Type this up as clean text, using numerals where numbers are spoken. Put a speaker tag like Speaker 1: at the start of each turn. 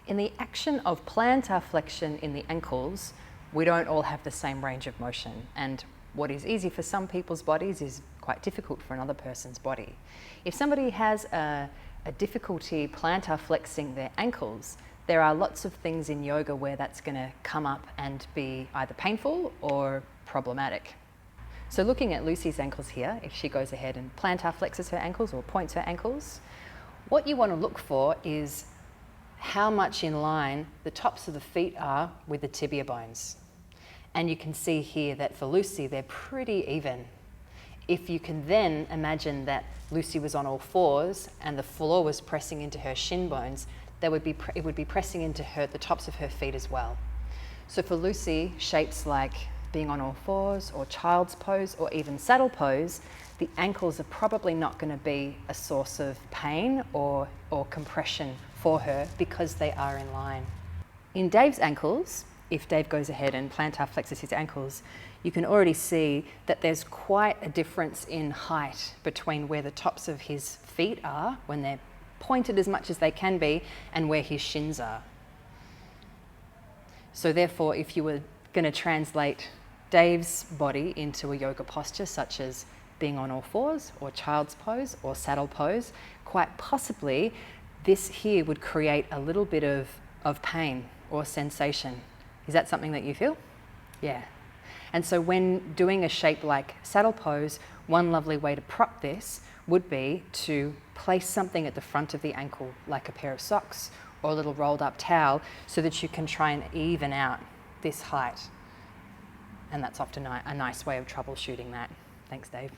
Speaker 1: In the action of plantar flexion in the ankles, we don't all have the same range of motion, and what is easy for some people's bodies is quite difficult for another person's body. If somebody has a difficulty plantar flexing their ankles, there are lots of things in yoga where that's going to come up and be either painful or problematic. So looking at Lucy's ankles here, if she goes ahead and plantar flexes her ankles or points her ankles, what you want to look for is how much in line the tops of the feet are with the tibia bones. And you can see here that for Lucy, they're pretty even. If you can then imagine that Lucy was on all fours and the floor was pressing into her shin bones, it would be pressing into the tops of her feet as well. So for Lucy, shapes like being on all fours or child's pose or even saddle pose, the ankles are probably not going to be a source of pain or compression for her because they are in line. In Dave's ankles, if Dave goes ahead and plantar flexes his ankles, you can already see that there's quite a difference in height between where the tops of his feet are when they're pointed as much as they can be and where his shins are. So therefore, if you were going to translate Dave's body into a yoga posture such as being on all fours or child's pose or saddle pose, quite possibly this here would create a little bit of pain or sensation. Is that something that you feel? Yeah. And so when doing a shape like saddle pose, one lovely way to prop this would be to place something at the front of the ankle, like a pair of socks or a little rolled up towel, so that you can try and even out this height. And that's often a nice way of troubleshooting that. Thanks, Dave.